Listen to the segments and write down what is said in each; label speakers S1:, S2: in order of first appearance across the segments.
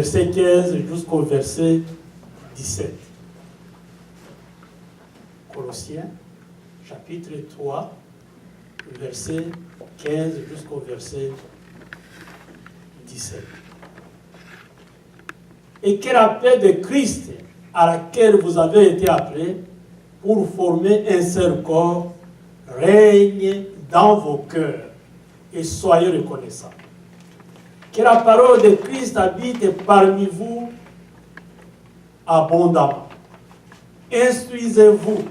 S1: verset 15 jusqu'au verset 17. Colossiens, chapitre 3, verset 15 jusqu'au verset 17. Et que la paix de Christ, à laquelle vous avez été appelés, pour former un seul corps, règne dans vos cœurs et soyez reconnaissants. Que la parole de Christ habite parmi vous abondamment. Instruisez-vous,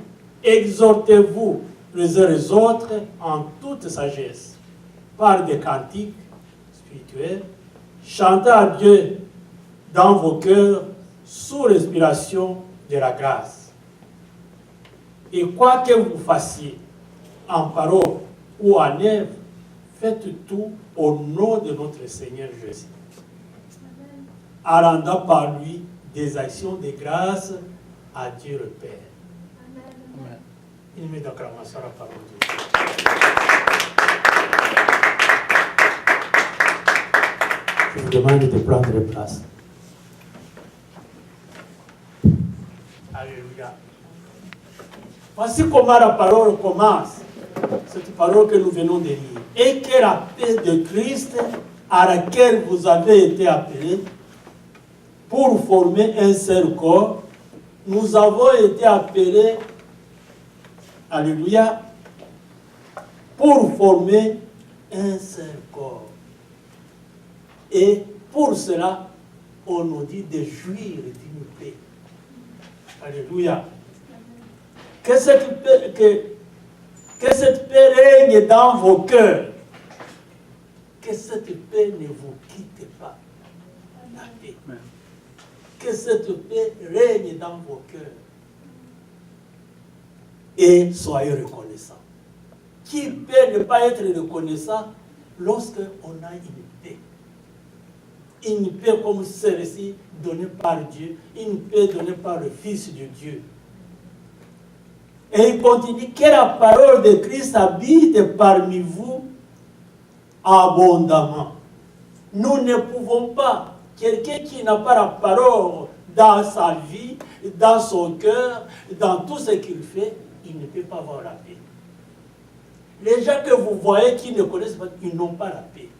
S1: exhortez-vous les uns les autres en toute sagesse, par des cantiques spirituels, chantez à Dieu dans vos cœurs sous l'inspiration de la grâce. Et quoi que vous fassiez, en parole ou en œuvre, faites tout au nom de notre Seigneur Jésus, en rendant par lui des actions de grâce à Dieu le Père. Amen. Une minute d'acclamation à la parole de Dieu. Je vous demande de prendre place. Alléluia. Voici comment la parole commence. Cette parole que nous venons de lire. Et que la paix de Christ, à laquelle vous avez été appelés, pour former un seul corps, nous avons été appelés, alléluia, pour former un seul corps. Et pour cela, on nous dit de jouir d'une paix. Alléluia. Que cette paix règne dans vos cœurs. Que cette paix ne vous quitte pas. La paix. Que cette paix règne dans vos cœurs. Et soyez reconnaissants. Qui peut ne pas être reconnaissant lorsqu'on a une paix? Une paix comme celle-ci donnée par Dieu. Une paix donnée par le Fils de Dieu. Et il continue que la parole de Christ habite parmi vous abondamment. Nous ne pouvons pas, quelqu'un qui n'a pas la parole dans sa vie, dans son cœur, dans tout ce qu'il fait, il ne peut pas avoir la paix. Les gens que vous voyez qui ne connaissent pas, ils n'ont pas la paix.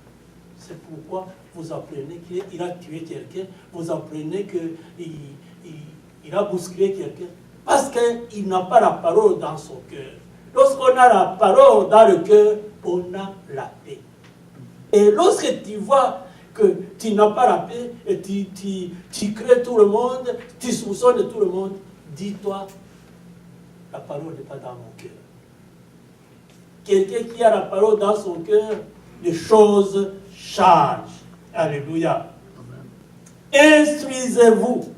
S1: C'est pourquoi vous apprenez qu'il a tué quelqu'un, vous apprenez qu'il a bousculé quelqu'un. Parce qu'il n'a pas la parole dans son cœur. Lorsqu'on a la parole dans le cœur, on a la paix. Et lorsque tu vois que tu n'as pas la paix, et tu crées tout le monde, tu soupçonnes tout le monde, dis-toi, la parole n'est pas dans mon cœur. Quelqu'un qui a la parole dans son cœur, les choses changent. Alléluia. Instruisez-vous.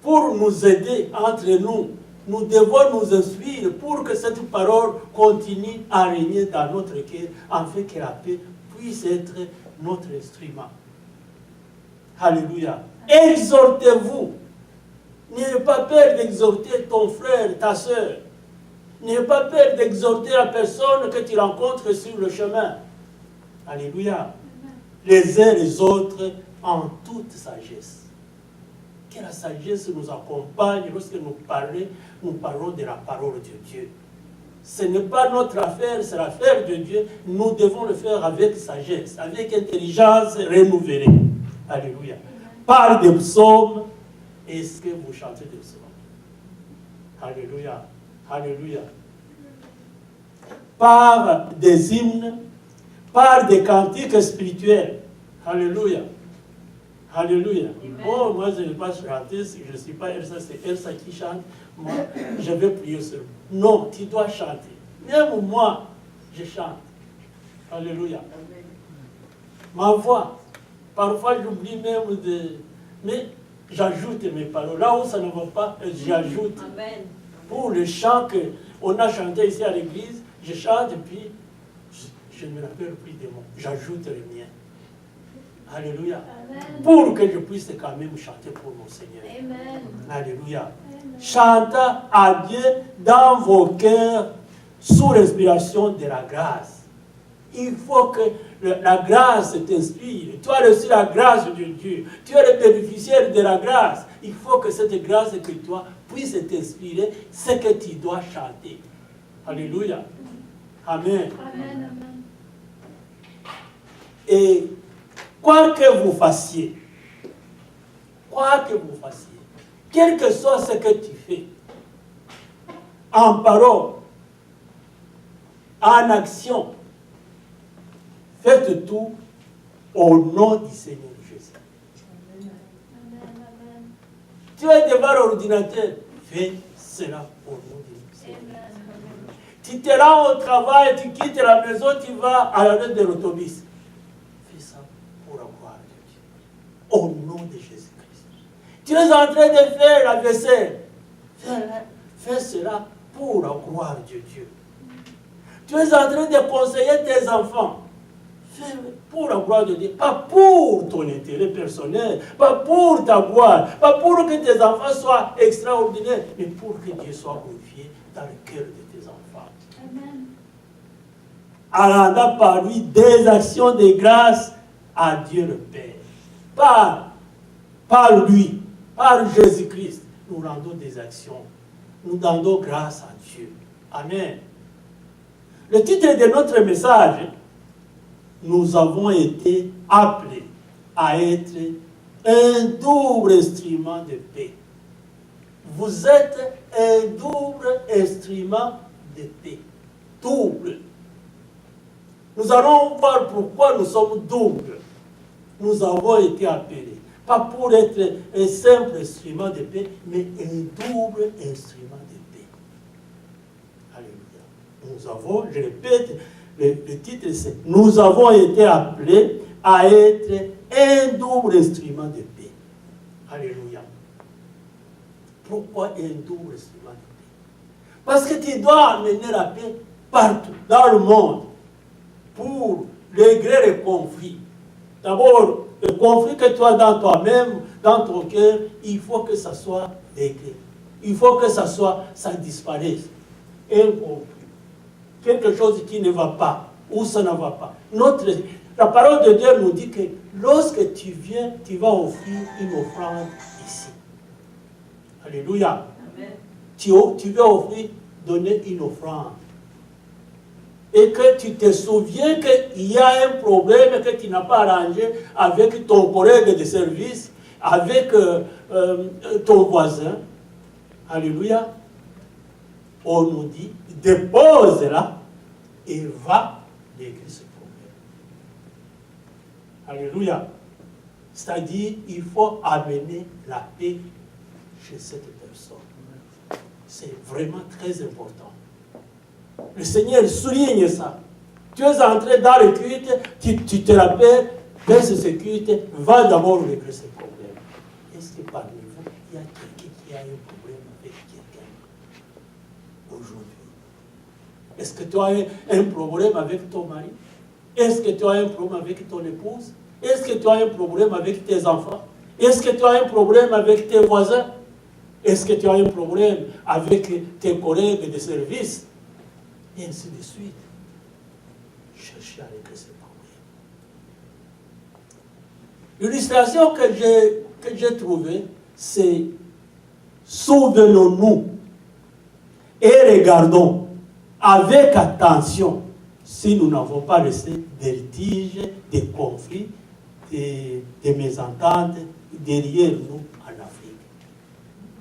S1: Pour nous aider entre nous, nous devons nous instruire pour que cette parole continue à régner dans notre cœur, afin que la paix puisse être notre instrument. Alléluia. Exhortez-vous. N'ayez pas peur d'exhorter ton frère, ta soeur. N'ayez pas peur d'exhorter la personne que tu rencontres sur le chemin. Alléluia. Les uns les autres en toute sagesse. Que la sagesse nous accompagne lorsque nous parlons de la parole de Dieu. Ce n'est pas notre affaire, c'est l'affaire de Dieu. Nous devons le faire avec sagesse, avec intelligence renouvelée. Alléluia. Par des psaumes, est-ce que vous chantez des psaumes? Alléluia. Alléluia. Par des hymnes, par des cantiques spirituels. Alléluia. Alléluia. Oh, moi je ne vais pas chanter, je ne suis pas Elsa, c'est Elsa qui chante. Moi, je vais prier seulement. Non, tu dois chanter. Même moi, je chante. Alléluia. Ma voix, parfois j'oublie même de... Mais j'ajoute mes paroles. Là où ça ne va pas, j'ajoute. Amen. Pour le chant qu'on a chanté ici à l'église, je chante et puis je ne me rappelle plus des mots. J'ajoute les miens. Alléluia. Amen. Pour que je puisse quand même chanter pour mon Seigneur. Amen. Alléluia. Amen. Chantez à Dieu dans vos cœurs sous l'inspiration de la grâce. Il faut que la grâce t'inspire. Tu as reçu la grâce de Dieu. Tu es le bénéficiaire de la grâce. Il faut que cette grâce que toi puisse t'inspirer ce que tu dois chanter. Alléluia. Amen.
S2: Amen, amen.
S1: Et quoi que vous fassiez, quel que soit ce que tu fais, en parole, en action, faites tout au nom du Seigneur Jésus.
S2: Amen, amen.
S1: Tu es devant l'ordinateur, fais cela au nom du Seigneur.
S2: Amen.
S1: Tu te rends au travail, tu quittes la maison, tu vas à l'arrêt de l'autobus. Fais ça pour la gloire de Dieu. Au nom de Jésus-Christ. Tu es en train de faire la vaisselle. Fais cela pour la gloire de Dieu. Tu es en train de conseiller tes enfants. Fais pour la gloire de Dieu. Pas pour ton intérêt personnel, pas pour ta gloire, pas pour que tes enfants soient extraordinaires, mais pour que Dieu soit glorifié dans le cœur de tes enfants.
S2: Amen.
S1: En rendant par lui des actions de grâce à Dieu le Père. Par lui, par Jésus-Christ, nous rendons des actions. Nous rendons grâce à Dieu. Amen. Le titre de notre message, nous avons été appelés à être un double instrument de paix. Vous êtes un double instrument de paix. Double. Nous allons voir pourquoi nous sommes doubles. Nous avons été appelés. Pas pour être un simple instrument de paix, mais un double instrument de paix. Alléluia. Nous avons, je répète, le titre c'est « Nous avons été appelés à être un double instrument de paix ». Alléluia. Pourquoi un double instrument de paix? Parce que tu dois amener la paix partout, dans le monde, pour régler les conflits. D'abord, le conflit que tu as dans toi-même, dans ton cœur, il faut que ça soit réglé. Il faut que ça disparaisse. Un conflit. Quelque chose qui ne va pas, ou ça ne va pas. La parole de Dieu nous dit que lorsque tu viens, tu vas offrir une offrande ici. Alléluia. Amen. Tu vas offrir, donner une offrande. Et que tu te souviens qu'il y a un problème que tu n'as pas arrangé avec ton collègue de service, avec ton voisin. Alléluia. On nous dit, dépose-la et va régler ce problème. Alléluia. C'est-à-dire, il faut amener la paix chez cette personne. C'est vraiment très important. Le Seigneur souligne ça. Tu es entré dans le culte, tu te rappelles, baisse ce culte, va d'abord régler ce problème. Est-ce que parmi vous, il y a quelqu'un qui a un problème avec quelqu'un aujourd'hui? Est-ce que tu as un problème avec ton mari? Est-ce que tu as un problème avec ton épouse? Est-ce que tu as un problème avec tes enfants? Est-ce que tu as un problème avec tes voisins? Est-ce que tu as un problème avec tes collègues de service? Et ainsi de suite. Cherchez à régler ce problème. L'illustration que j'ai trouvée, c'est souvenons-nous et regardons avec attention si nous n'avons pas laissé des litiges, des conflits, des mésententes derrière nous en Afrique.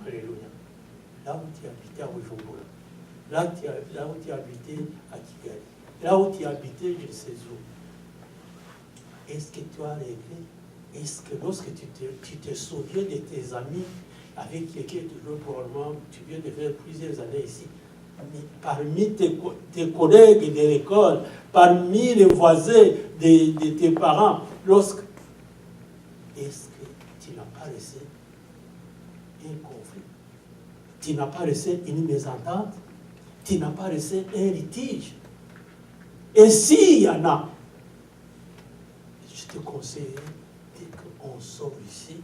S1: Alléluia. Là où tu habitais à Bujumbura, là où tu habitais à Kigali, là où tu habitais, je ne sais où. Est-ce que tu as réglé? Est-ce que lorsque tu te souviens de tes amis avec qui est toujours probablement, tu viens de faire plusieurs années ici, mais parmi tes collègues de l'école, parmi les voisins de tes parents, est-ce que tu n'as pas laissé un conflit? Tu n'as pas laissé une mésentente? Tu n'as pas laissé un litige? Et s'il y en a, je te conseille, dès qu'on sort ici,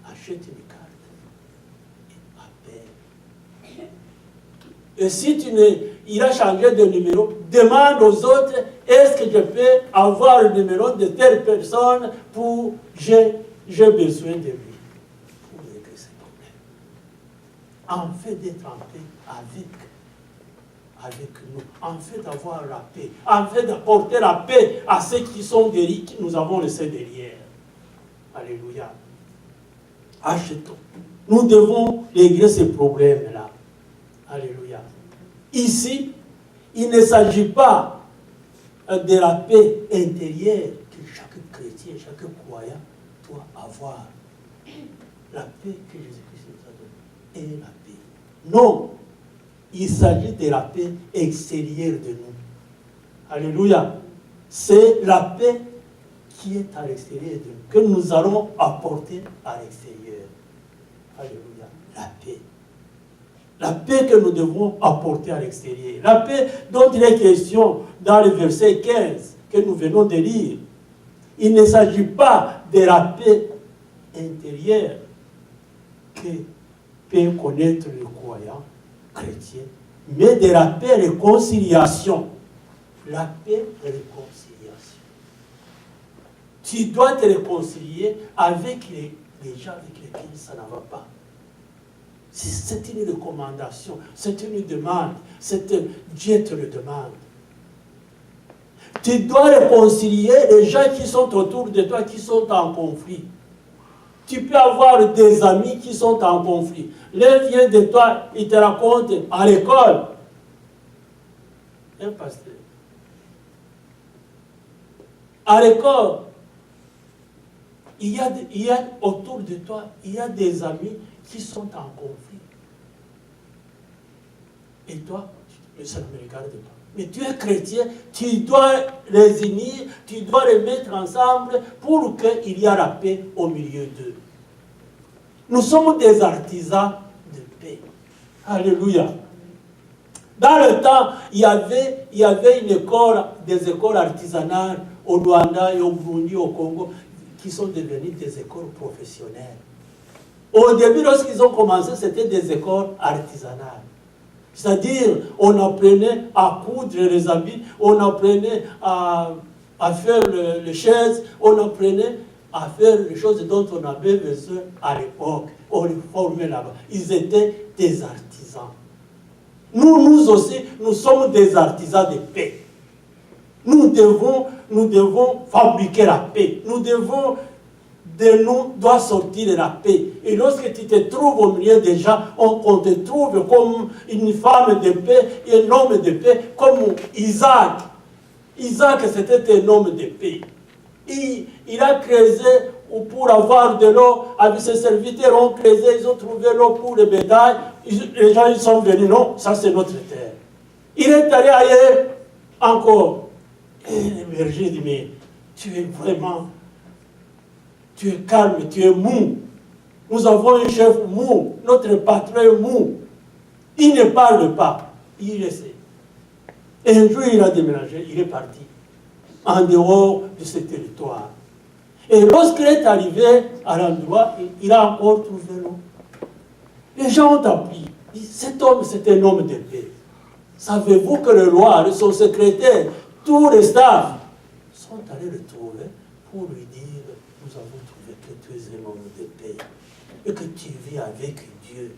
S1: achète une carte et appelle. Et si il a changé de numéro, demande aux autres est-ce que je peux avoir le numéro de telle personne pour j'ai besoin de lui pour régler ce problème. En fait d'être en paix avec nous, en fait d'avoir la paix, en fait d'apporter la paix à ceux qui sont guéris, que nous avons laissés derrière. Alléluia. Achetons. Nous devons régler ces problèmes-là. Alléluia. Ici, il ne s'agit pas de la paix intérieure que chaque chrétien, chaque croyant doit avoir. La paix que Jésus-Christ nous a donnée est la paix. Non, il s'agit de la paix extérieure de nous. Alléluia. C'est la paix qui est à l'extérieur de nous, que nous allons apporter à l'extérieur. Alléluia. La paix. La paix que nous devons apporter à l'extérieur. La paix dont il est question dans le verset 15 que nous venons de lire. Il ne s'agit pas de la paix intérieure que peut connaître le croyant chrétien, mais de la paix réconciliation. La paix réconciliation. Tu dois te réconcilier avec les gens avec lesquels ça ne va pas. C'est une recommandation, c'est une demande, Dieu te le demande. Tu dois réconcilier les gens qui sont autour de toi, qui sont en conflit. Tu peux avoir des amis qui sont en conflit. L'un vient de toi, il te raconte à l'école. Un pasteur. À l'école, il y a autour de toi, il y a des amis qui sont en conflit. Et toi, ça ne me regarde pas. Mais tu es chrétien, tu dois les unir, tu dois les mettre ensemble pour qu'il y ait la paix au milieu d'eux. Nous sommes des artisans de paix. Alléluia. Dans le temps, il y avait des écoles artisanales au Rwanda et au Burundi, au Congo, qui sont devenues des écoles professionnelles. Au début, lorsqu'ils ont commencé, c'était des écoles artisanales. C'est-à-dire, on apprenait à coudre les habits, on apprenait à faire les chaises, on apprenait à faire les choses dont on avait besoin à l'époque. On les formait là-bas. Ils étaient des artisans. Nous aussi, nous sommes des artisans de paix. Nous devons fabriquer la paix. De nous doit sortir la paix. Et lorsque tu te trouves au milieu des gens, on te trouve comme une femme de paix et un homme de paix, comme Isaac. Isaac, c'était un homme de paix. Il a creusé pour avoir de l'eau, avec ses serviteurs ont creusé, ils ont trouvé l'eau pour le bétail. Les gens ils sont venus, non, ça c'est notre terre. Il est allé ailleurs encore. Et le berger dit, mais tu es calme, tu es mou. Nous avons un chef mou, notre patron est mou. Il ne parle pas, il essaie. Et un jour, il a déménagé, il est parti, en dehors de ce territoire. Et lorsqu'il est arrivé à l'endroit, il a encore trouvé l'eau. Les gens ont appris. Cet homme, c'est un homme de paix. Savez-vous que le roi, son secrétaire, tous les staffs sont allés le trouver pour lui dire, nous avons trouvé que tu es un homme de paix et que tu vis avec Dieu.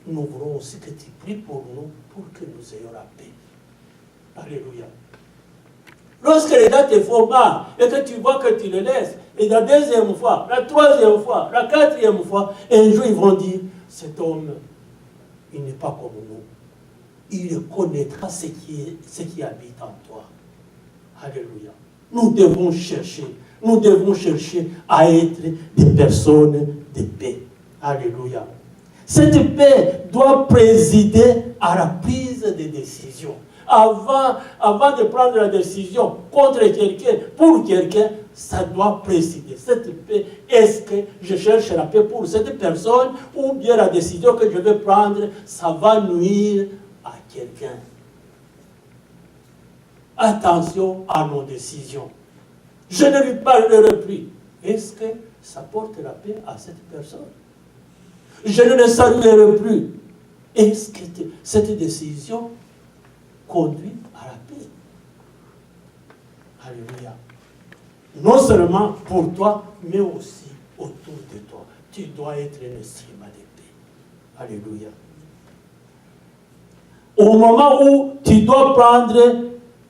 S1: Nous voulons aussi que tu pries pour nous, pour que nous ayons la paix. Alléluia. Lorsque les gens te font mal et que tu vois que tu les laisses, et la deuxième fois, la troisième fois, la quatrième fois, un jour ils vont dire, cet homme, il n'est pas comme nous. Il connaîtra ce qui habite en toi. Alléluia. Nous devons chercher à être des personnes de paix. Alléluia. Cette paix doit présider à la prise de décision. Avant de prendre la décision contre quelqu'un, pour quelqu'un, ça doit présider. Cette paix, est-ce que je cherche la paix pour cette personne ou bien la décision que je vais prendre, ça va nuire à quelqu'un? Attention à nos décisions. Je ne lui parlerai plus. Est-ce que ça porte la paix à cette personne? Je ne le saluerai plus. Est-ce que cette décision conduit à la paix? Alléluia. Non seulement pour toi, mais aussi autour de toi. Tu dois être un instrument de paix. Alléluia. Au moment où tu dois prendre,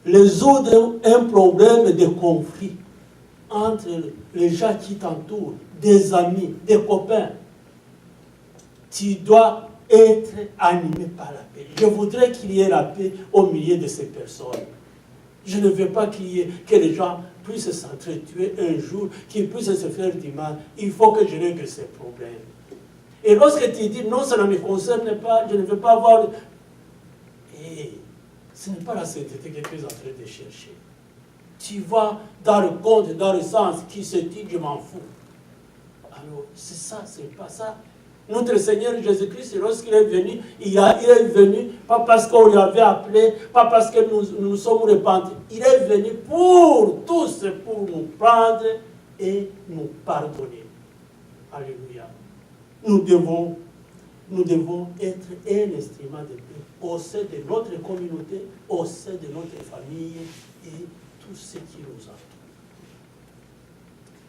S1: résoudre un problème de conflit entre les gens qui t'entourent, des amis, des copains, tu dois être animé par la paix. Je voudrais qu'il y ait la paix au milieu de ces personnes. Je ne veux pas que les gens puissent s'entretuer un jour, qu'ils puissent se faire du mal. Il faut que je règle ces problèmes. Et lorsque tu dis non, ça ne me concerne pas, je ne veux pas avoir... Et ce n'est pas la sainteté que tu es en train de chercher. Tu vas dans le compte, dans le sens qui se dit je m'en fous. Alors, c'est ça, c'est pas ça. Notre Seigneur Jésus-Christ, lorsqu'il est venu, il est venu, pas parce qu'on lui avait appelé, pas parce que nous sommes repentis. Il est venu pour tous, pour nous prendre et nous pardonner. Alléluia. Nous devons être un instrument de paix au sein de notre communauté, au sein de notre famille et tout ce qui nous entoure.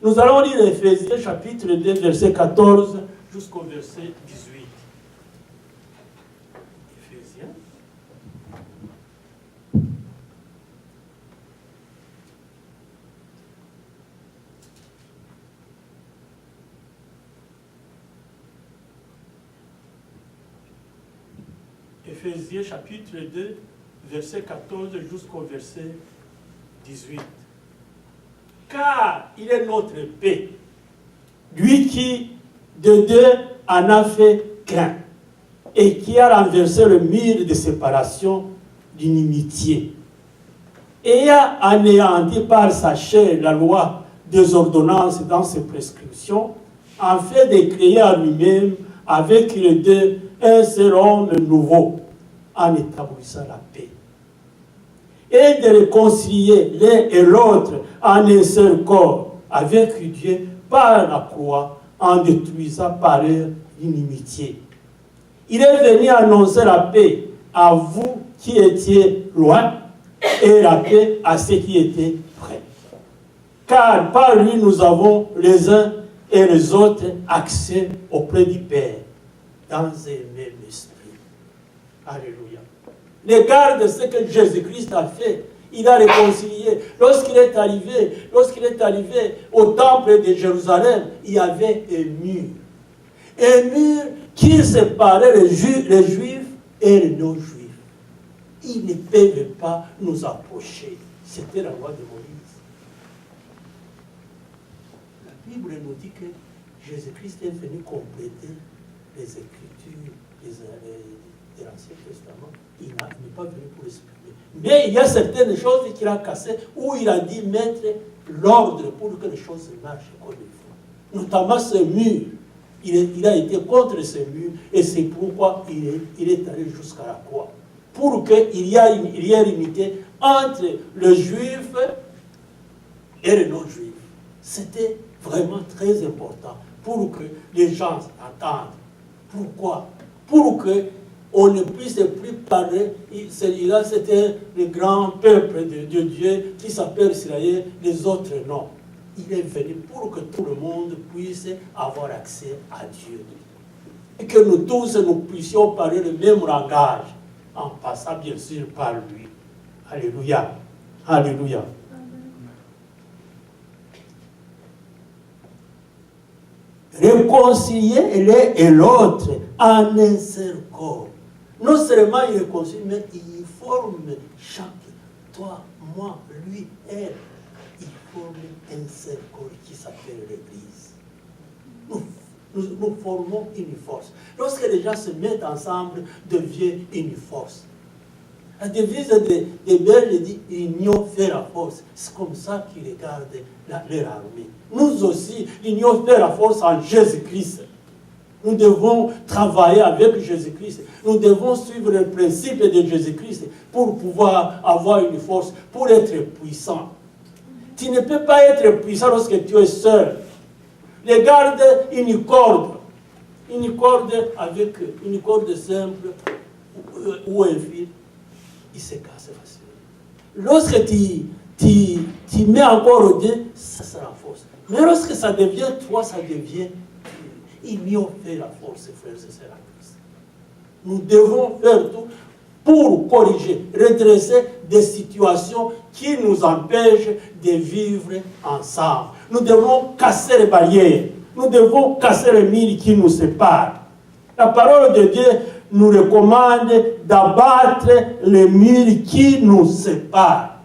S1: Nous allons lire Éphésiens chapitre 2, verset 14 jusqu'au verset 18. Éphésiens. Éphésiens chapitre 2, verset 14 jusqu'au verset 18. Car il est notre paix, lui qui de deux en a fait qu'un, et qui a renversé le mur de séparation d'inimitié, et a anéanti par sa chair la loi des ordonnances dans ses prescriptions, en fait de créer à lui-même avec les deux un seul homme nouveau, en établissant la paix, et de réconcilier l'un et l'autre en un seul corps avec Dieu par la croix, en détruisant par eux l'inimitié. Il est venu annoncer la paix à vous qui étiez loin et la paix à ceux qui étaient près. Car par lui nous avons les uns et les autres accès auprès du Père dans un même esprit. Alléluia. Regarde ce que Jésus-Christ a fait. Il a réconcilié. Lorsqu'il est arrivé au temple de Jérusalem, il y avait un mur. Un mur qui séparait les Juifs et les non-Juifs. Ils ne peuvent pas nous approcher. C'était la loi de Moïse. La Bible nous dit que Jésus-Christ est venu compléter les Écritures de l'Ancien Testament. Il n'est pas venu pour expliquer. Mais il y a certaines choses qu'il a cassées où il a dit mettre l'ordre pour que les choses marchent comme il faut. Notamment ce mur. Il a été contre ce mur et c'est pourquoi il est allé jusqu'à la croix. Pour qu'il y ait une unité entre les Juifs et les non-Juifs. C'était vraiment très important pour que les gens entendent. Pourquoi? Pour que on ne puisse plus parler. Celui-là, c'était le grand peuple de Dieu qui s'appelle Israël, les autres non. Il est venu pour que tout le monde puisse avoir accès à Dieu. Et que nous tous, nous puissions parler le même langage, en passant bien sûr par lui. Alléluia. Alléluia. Réconcilier l'un et l'autre en un seul corps. Non seulement il réconcilie, mais il forme chaque, toi, moi, lui, elle, il forme un seul corps qui s'appelle l'Église. Nous formons une force. Lorsque les gens se mettent ensemble, devient une force. La devise des Belges dit « l'union fait la force ». C'est comme ça qu'ils regardent leur armée. Nous aussi, l'union fait la force en Jésus-Christ. Nous devons travailler avec Jésus-Christ. Nous devons suivre le principe de Jésus-Christ pour pouvoir avoir une force, pour être puissant. Tu ne peux pas être puissant lorsque tu es seul. Regarde une corde avec une corde simple ou un fil, il se casse facilement. Lorsque tu mets encore au Dieu, ça se renforce. Mais lorsque ça devient toi, ça devient... Ils y ont fait la force, frères et sœurs en Christ. Nous devons faire tout pour corriger, redresser des situations qui nous empêchent de vivre ensemble. Nous devons casser les barrières. Nous devons casser les murs qui nous séparent. La parole de Dieu nous recommande d'abattre les murs qui nous séparent.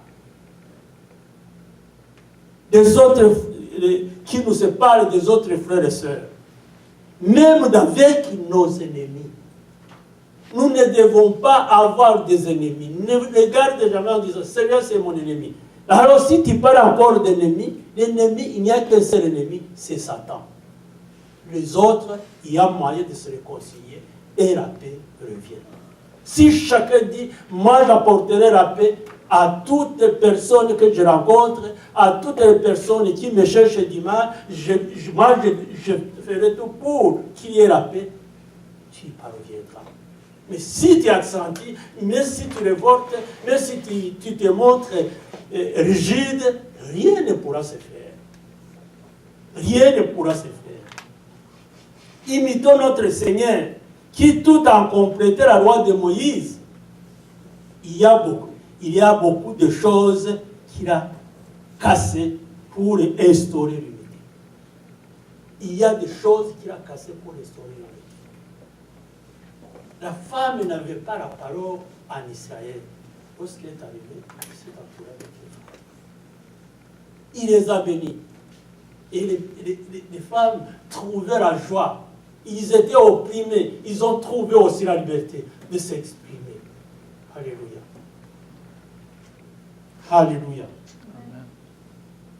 S1: Des autres, qui nous séparent des autres frères et sœurs. Même avec nos ennemis. Nous ne devons pas avoir des ennemis. Ne regarde jamais en disant, Seigneur, c'est mon ennemi. Alors si tu parles encore d'ennemis, l'ennemi, il n'y a qu'un seul ennemi, c'est Satan. Les autres, il y a moyen de se réconcilier et la paix revient. Si chacun dit, moi j'apporterai la paix à toutes les personnes que je rencontre, à toutes les personnes qui me cherchent du mal, moi je ferai tout pour qu'il y ait la paix, tu y parviendras. Mais si tu accentues, même si tu révoltes, même si tu te montres rigide, rien ne pourra se faire. Rien ne pourra se faire. Imitons notre Seigneur, qui tout en complétant la loi de Moïse, il y a beaucoup de choses qu'il a cassées pour instaurer l'unité. Il y a des choses qu'il a cassées pour instaurer l'unité. La femme n'avait pas la parole en Israël. Lorsqu'il est arrivé, il s'est entouré avec les femmes. Il les a bénis. Et les femmes trouvaient la joie. Ils étaient opprimés. Ils ont trouvé aussi la liberté de s'exprimer. Alléluia. Alléluia. Amen.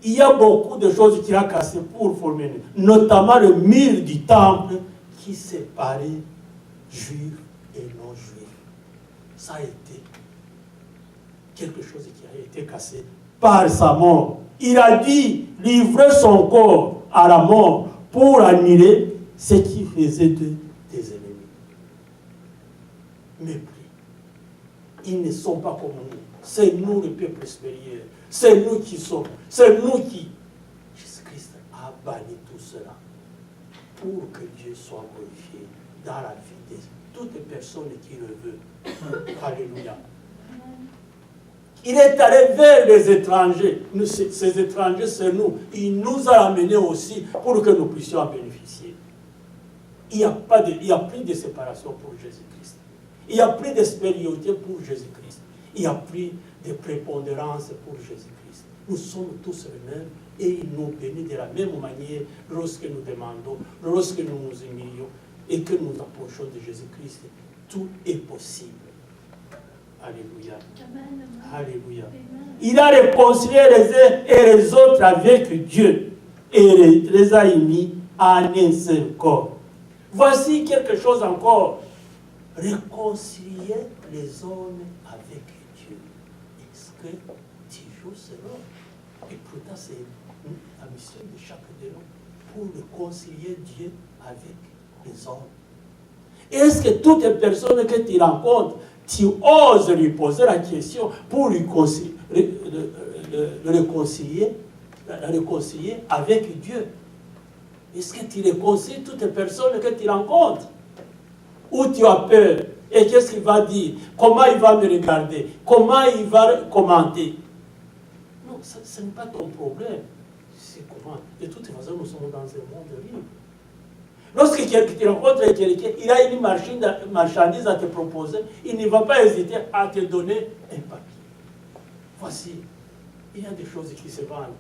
S1: Il y a beaucoup de choses qu'il a cassées pour former, notamment le mur du temple qui séparait juifs et non-juifs. Ça a été quelque chose qui a été cassé par sa mort. Il a dû livrer son corps à la mort pour annuler ce qui faisait d'eux des ennemis. Mépris. Ils ne sont pas comme nous. C'est nous le peuple supérieur. C'est nous qui sommes. C'est nous qui... Jésus-Christ a banni tout cela pour que Dieu soit glorifié dans la vie de toutes les personnes qui le veulent. Alléluia. Il est allé vers les étrangers. Ces étrangers, c'est nous. Il nous a amenés aussi pour que nous puissions en bénéficier. Il n'y a plus de séparation pour Jésus-Christ. Il n'y a plus de supériorité pour Jésus-Christ. Il n'y a plus de prépondérance pour Jésus-Christ. Nous sommes tous les mêmes et il nous bénit de la même manière lorsque nous demandons, lorsque nous nous humilions et que nous approchons de Jésus-Christ. Tout est possible. Alléluia.
S2: Amen.
S1: Alléluia.
S2: Amen.
S1: Il a réconcilié les uns et les autres avec Dieu et les a unis en un seul corps. Voici quelque chose encore. Réconcilier les hommes avec Dieu. Est-ce que tu joues ce rôle? Et pourtant, c'est la mission de chacun de nous pour réconcilier Dieu avec les hommes. Est-ce que toutes les personnes que tu rencontres, tu oses lui poser la question pour lui le réconcilier avec Dieu? Est-ce que tu réconcilies toutes les personnes que tu rencontres? Ou tu as peur? Et qu'est-ce qu'il va dire? Comment il va me regarder? Comment il va commenter? Non, ce n'est pas ton problème. C'est comment? De toute façon, nous sommes dans un monde libre. Lorsque tu rencontres quelqu'un, il a une marchandise à te proposer, il ne va pas hésiter à te donner un papier. Voici, il y a des choses qui se vendent.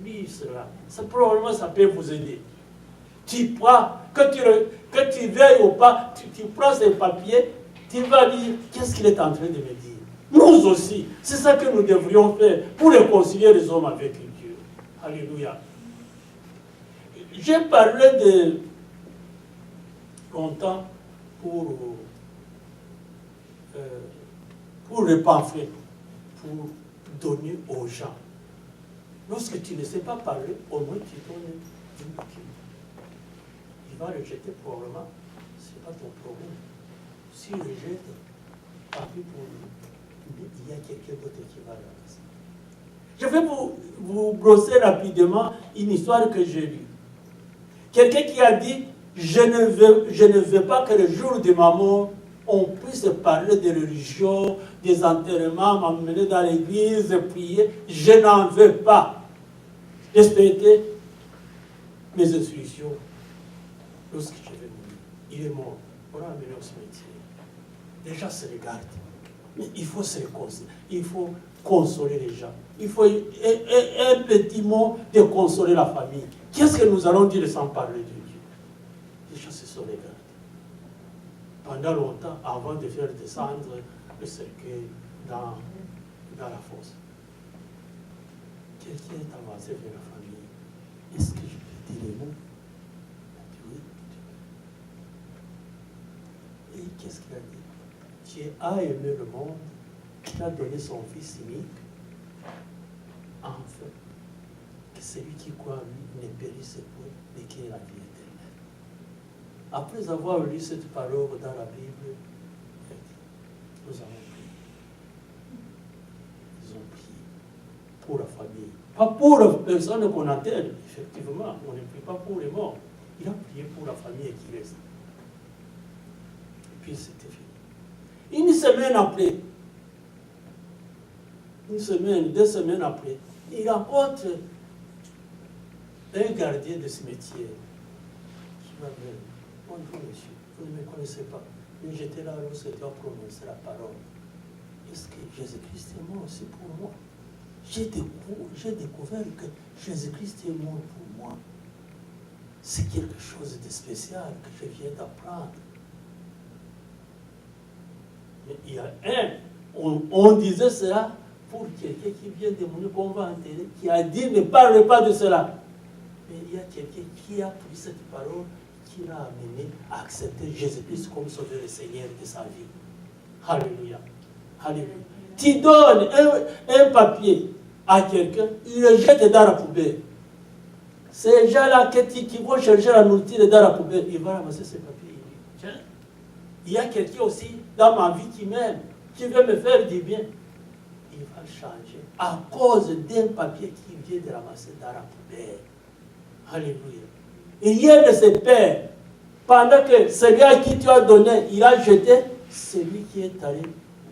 S1: Lui, cela. Probablement, ça peut vous aider. Tu prends, que tu veuilles ou pas, tu prends ce papier, tu vas dire, qu'est-ce qu'il est en train de me dire? Nous aussi, c'est ça que nous devrions faire pour réconcilier les hommes avec Dieu. Alléluia. J'ai parlé de longtemps pour le pamphlet, pour donner aux gens. Lorsque tu ne sais pas parler, au moins tu donnes une bouquille. Il va le jeter probablement, ce n'est pas ton problème. S'il le jette, tant pis pour lui. Mais il y a quelqu'un d'autre qui va le ramasser. Je vais vous brosser rapidement une histoire que j'ai lue. Quelqu'un qui a dit, je ne veux pas que le jour de ma mort, on puisse parler de religion, des enterrements, m'emmener dans l'église, prier. Je n'en veux pas. Respecter mes instructions. Lorsque je vais mourir, il est mort. On l'a amené au cimetière. Les gens se regardent. Mais il faut se réconcilier. Il faut consoler les gens. Il faut un petit mot de consoler la famille. Qu'est-ce que nous allons dire sans parler de Dieu? Les gens se sont regardés. Pendant longtemps, avant de faire descendre le cercueil dans la fosse. Quelqu'un est avancé vers la famille. Est-ce que je peux dire les mots? Oui. Et qu'est-ce qu'il a dit? Dieu a aimé le monde, il a donné son Fils unique, enfin, que celui qui croit en lui ne périsse point, mais qu'il ait la vie éternelle. Après avoir lu cette parole dans la Bible, nous avons prié. Ils ont prié pour la famille. Pas pour la personne qu'on enterre, effectivement, on ne prie pas pour les morts. Il a prié pour la famille qui reste. Et puis c'était fini. Une semaine après, 2 semaines après, il rencontre un gardien de cimetière qui va dire, bonjour monsieur, vous ne me connaissez pas, mais j'étais là lorsque tu as prononcé la parole. Est-ce que Jésus-Christ est mort aussi pour moi? J'ai découvert que Jésus-Christ est mort pour moi. C'est quelque chose de spécial que je viens d'apprendre. Mais il y a on disait cela pour quelqu'un qui vient de mourir, qu'on va enterrer, qui a dit ne parle pas de cela. Mais il y a quelqu'un qui a pris cette parole, qui l'a amené à accepter Jésus-Christ comme sauveur et Seigneur de sa vie. Alléluia. Alléluia. Tu donnes un papier à quelqu'un, il le jette dans la poubelle. Ces gens-là qui vont chercher la nourriture dans la poubelle, il va ramasser ces papiers. Tiens, il y a quelqu'un aussi dans ma vie qui m'aime, qui veut me faire du bien. Il va changer à cause d'un papier qui vient de ramasser dans la poubelle. Alléluia. Et rien ne se perd. Pendant que celui à qui tu as donné, il a jeté, celui qui est allé,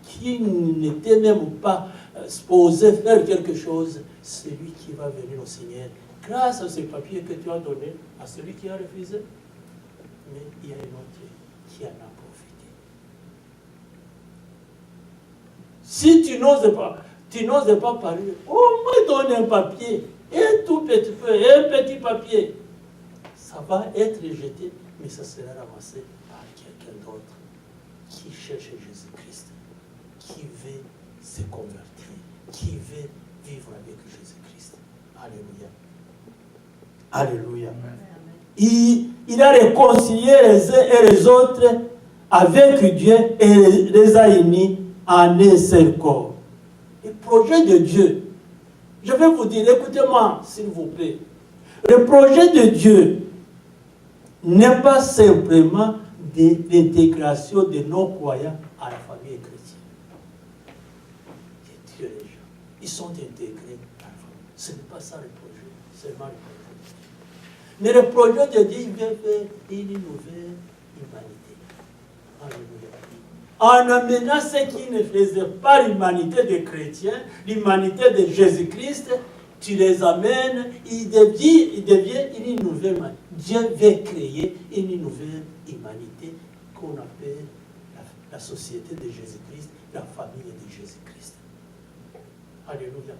S1: qui n'était même pas supposé faire quelque chose, c'est lui qui va venir au Seigneur. Grâce à ce papier que tu as donné à celui qui a refusé. Mais il y a un autre qui en a profité. Si tu n'oses pas parler, au moins donne un papier, un tout petit peu, un petit papier. Ça va être jeté, mais ça sera ramassé par quelqu'un d'autre qui cherche Jésus-Christ, qui veut se convertir, qui veut vivre avec Jésus-Christ. Alléluia. Alléluia. Il a réconcilié les uns et les autres avec Dieu et les a unis en un seul corps. Le projet de Dieu, je vais vous dire, écoutez-moi s'il vous plaît. Le projet de Dieu n'est pas simplement de l'intégration de non-croyants à la famille chrétienne. Dieu, les gens, ils sont intégrés à la famille. Ce n'est pas ça le projet, seulement le projet. Mais le projet de Dieu, il veut faire une nouvelle humanité. Alléluia. En amenant ceux qui ne faisaient pas l'humanité des chrétiens, l'humanité de Jésus-Christ, tu les amènes, il devient une nouvelle humanité. Dieu veut créer une nouvelle humanité qu'on appelle la société de Jésus-Christ, la famille de Jésus-Christ. Alléluia.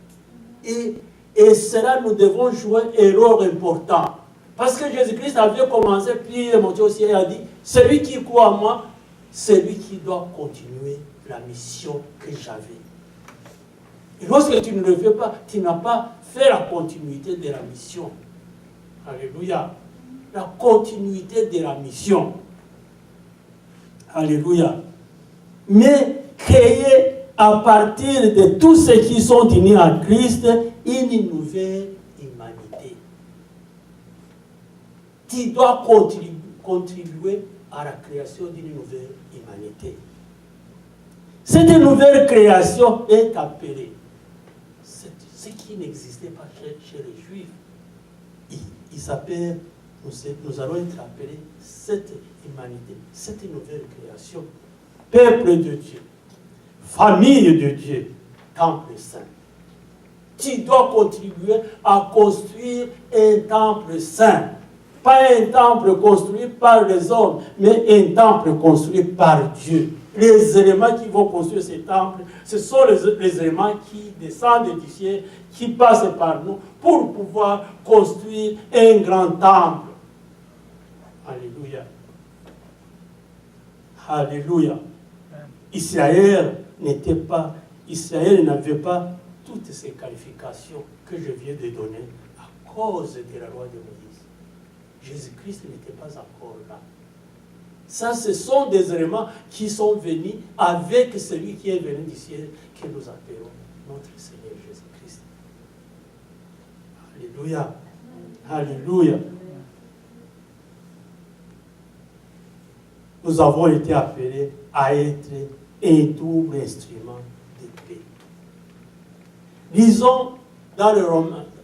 S1: Et cela, nous devons jouer un rôle important. Parce que Jésus-Christ avait commencé, puis il est monté au ciel et a dit, celui qui croit en moi, c'est lui qui doit continuer la mission que j'avais. Et lorsque tu ne le fais pas, tu n'as pas fait la continuité de la mission. Alléluia. La continuité de la mission. Alléluia. Mais créer à partir de tous ceux qui sont unis en Christ une nouvelle humanité. Tu dois contribuer à la création d'une nouvelle humanité. Cette nouvelle création est appelée, ce qui n'existait pas chez les Juifs. Il s'appelle, nous allons être appelés cette humanité, cette nouvelle création, peuple de Dieu, famille de Dieu, temple saint. Tu dois contribuer à construire un temple saint. Pas un temple construit par les hommes, mais un temple construit par Dieu. Les éléments qui vont construire ces temples, ce sont les éléments qui descendent du ciel, qui passent par nous pour pouvoir construire un grand temple. Alléluia. Alléluia. Israël n'avait pas toutes ces qualifications que je viens de donner à cause de la loi de Moïse. Jésus-Christ n'était pas encore là. Ça, ce sont des éléments qui sont venus avec celui qui est venu du ciel, que nous appelons notre Seigneur Jésus-Christ. Alléluia. Alléluia. Nous avons été appelés à être un double instrument de paix. Lisons dans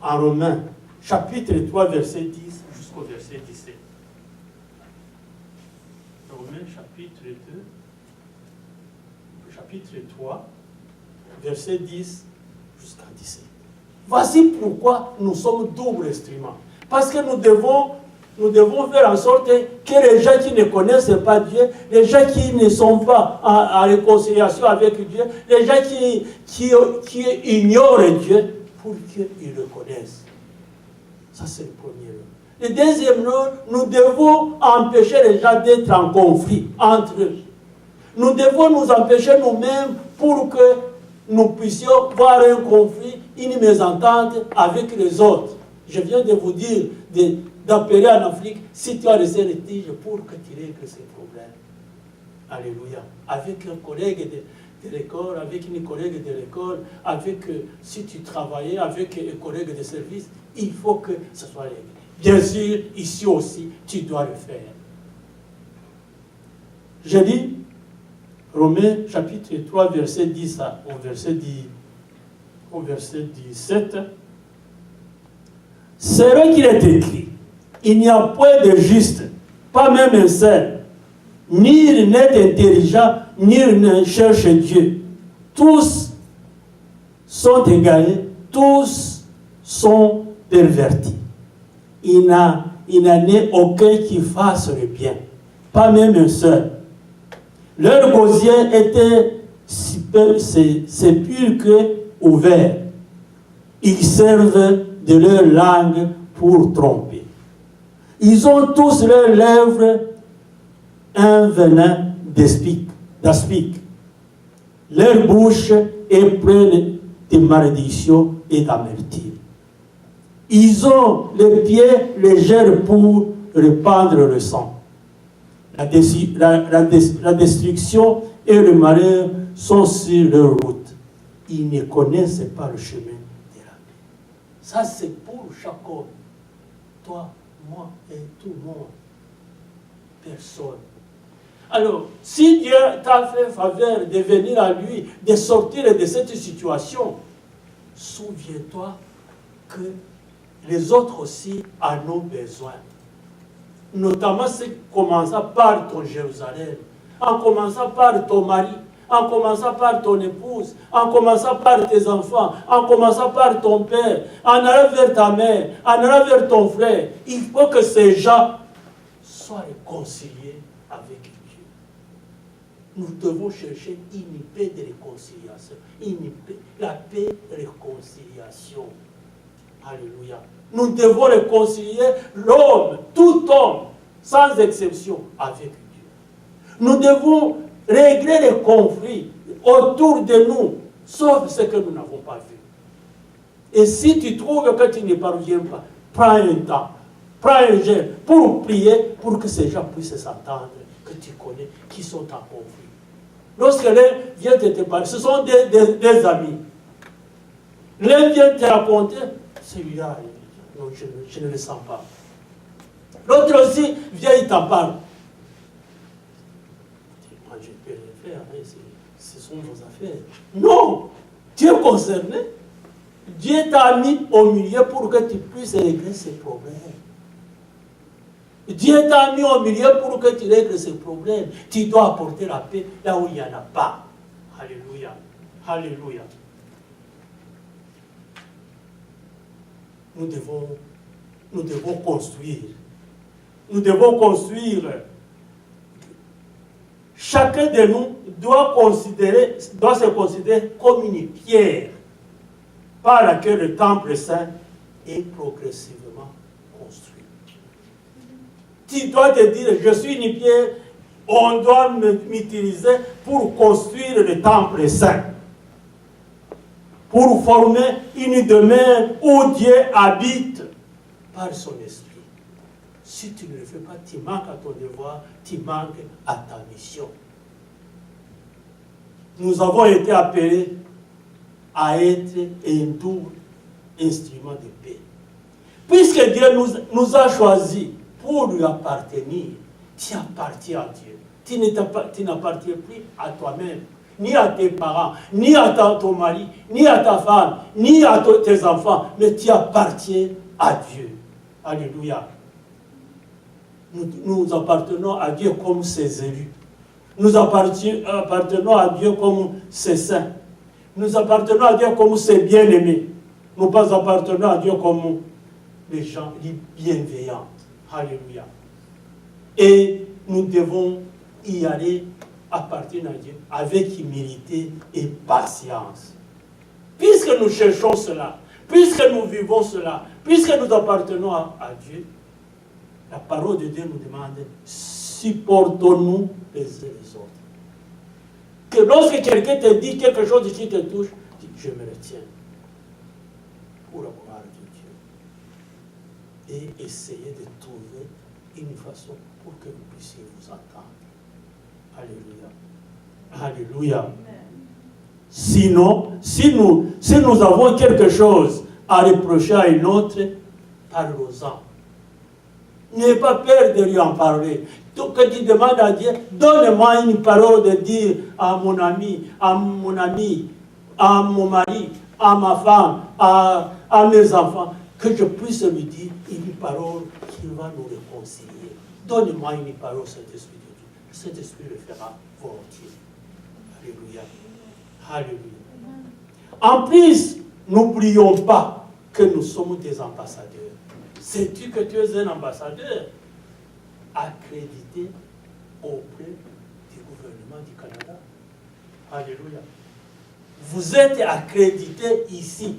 S1: en Romains, chapitre 3, verset 10 jusqu'au verset 17. Romains, chapitre 3, verset 10 jusqu'à 17. Voici pourquoi nous sommes double instruments. Parce que nous devons faire en sorte que les gens qui ne connaissent pas Dieu, les gens qui ne sont pas en réconciliation avec Dieu, les gens qui ignorent Dieu, pour qu'ils le connaissent. Ça, c'est le premier rôle. Le deuxième rôle, nous devons empêcher les gens d'être en conflit entre eux. Nous devons nous empêcher nous-mêmes pour que nous puissions voir un conflit, une mésentente avec les autres. Je viens de vous dire d'appeler en Afrique, si tu as laissé les tiges pour que tu règles ces problèmes. Alléluia. Avec un collègue de l'école, avec une collègue de l'école, si tu travaillais avec un collègue de service, il faut que ce soit réglé. Bien sûr, ici aussi, tu dois le faire. Je lis Romains chapitre 3, verset 10 au verset 17. C'est vrai qu'il est écrit, il n'y a point de juste, pas même un seul, ni il n'est intelligent, ni il ne cherche Dieu. Tous sont égarés, tous sont pervertis. Il n'en est aucun qui fasse le bien, pas même un seul. Leur gosier était sépulcre ouvert. Ils servent de leur langue pour tromper. Ils ont tous leurs lèvres un venin d'aspic. Leur bouche est pleine de malédictions et d'amertume. Ils ont les pieds légers pour répandre le sang. La destruction et le malheur sont sur leur route. Ils ne connaissent pas le chemin de la paix. Ça, c'est pour chaque homme. Toi, moi et tout le monde. Personne. Alors, si Dieu t'a fait faveur de venir à lui, de sortir de cette situation, souviens-toi que les autres aussi en ont besoin. Notamment ceux qui commencent par ton Jérusalem, en commençant par ton mari, en commençant par ton épouse, en commençant par tes enfants, en commençant par ton père, en allant vers ta mère, en allant vers ton frère. Il faut que ces gens soient réconciliés avec Dieu. Nous devons chercher une paix de réconciliation, la paix de réconciliation. Alléluia. Nous devons réconcilier l'homme, tout homme, sans exception, avec Dieu. Nous devons régler les conflits autour de nous, sauf ce que nous n'avons pas vu. Et si tu trouves que tu ne parviens pas, prends un temps, prends un geste pour prier, pour que ces gens puissent s'entendre, que tu connais, qui sont en conflit. Lorsque l'un vient te parler, ce sont des amis. L'un vient te raconter, celui-là, non, je ne le sens pas. L'autre aussi vient, il t'en parle. Moi, je peux le faire, hein, ce sont vos affaires. Non, tu es concerné. Dieu t'a mis au milieu pour que tu puisses régler ses problèmes. Dieu t'a mis au milieu pour que tu règles ses problèmes. Tu dois apporter la paix là où il n'y en a pas. Alléluia. Alléluia. Nous devons construire. Nous devons construire. Chacun de nous doit se considérer comme une pierre par laquelle le temple saint est progressivement construit. Tu dois te dire, je suis une pierre, on doit m'utiliser pour construire le temple saint. Pour former une demeure où Dieu habite par son esprit. Si tu ne le fais pas, tu manques à ton devoir, tu manques à ta mission. Nous avons été appelés à être un double instrument de paix. Puisque Dieu nous a choisis pour lui appartenir, tu appartiens à Dieu. Tu n'appartiens plus à toi-même, ni à tes parents, ni à ton mari, ni à ta femme, ni à tes enfants, mais tu appartiens à Dieu. Alléluia. Nous appartenons à Dieu comme ses élus. Nous appartenons à Dieu comme ses saints. Nous appartenons à Dieu comme ses bien-aimés. Nous pas appartenons à Dieu comme les gens bienveillants. Alléluia. Et nous devons y aller appartenir à Dieu avec humilité et patience. Puisque nous cherchons cela, puisque nous vivons cela, puisque nous appartenons à Dieu, la parole de Dieu nous demande, supportons-nous les uns les autres. Que lorsque quelqu'un te dit quelque chose qui te touche, dis, je me retiens pour la gloire de Dieu. Et essayez de trouver une façon pour que vous puissiez vous entendre. Alléluia. Alléluia. Sinon, si nous avons quelque chose à reprocher à une autre, parlons-en. N'ayez pas peur de lui en parler. Donc, quand tu demandes à Dieu, donne-moi une parole de dire à mon ami, à mon mari, à ma femme, à mes enfants, que je puisse lui dire une parole qui va nous réconcilier. Donne-moi une parole, Saint-Esprit de Dieu. Le Saint-Esprit le fera volontiers. Alléluia. Alléluia. En plus, n'oublions pas que nous sommes des ambassadeurs. Sais-tu que tu es un ambassadeur accrédité auprès du gouvernement du Canada? Alléluia. Vous êtes accrédité ici.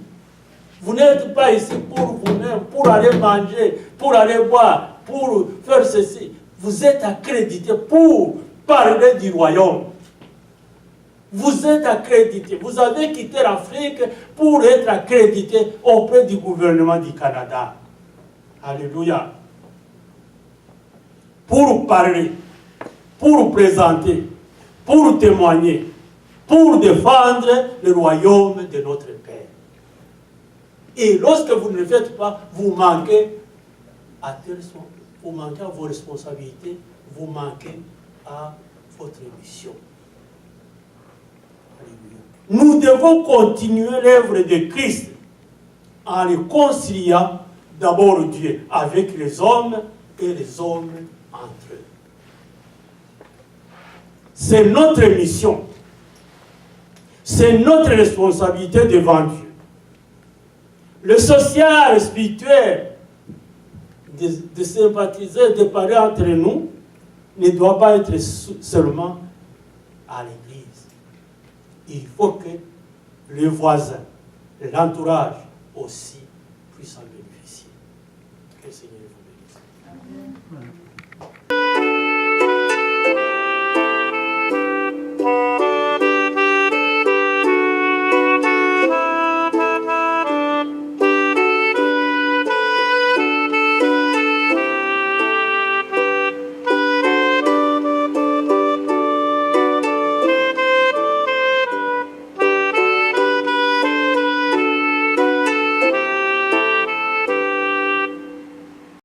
S1: Vous n'êtes pas ici pour vous-même, pour aller manger, pour aller boire, pour faire ceci. Vous êtes accrédité pour parler du royaume. Vous êtes accrédité. Vous avez quitté l'Afrique pour être accrédité auprès du gouvernement du Canada. Alléluia. Pour parler, pour présenter, pour témoigner, pour défendre le royaume de notre Père. Et lorsque vous ne le faites pas, vous manquez à vos responsabilités, vous manquez à votre mission. Alléluia. Nous devons continuer l'œuvre de Christ en réconciliant d'abord Dieu avec les hommes et les hommes entre eux. C'est notre mission. C'est notre responsabilité devant Dieu. Le social, spirituel, de sympathiser, de parler entre nous, ne doit pas être seulement à l'église. Il faut que le voisin, l'entourage aussi puisse en bénéficier.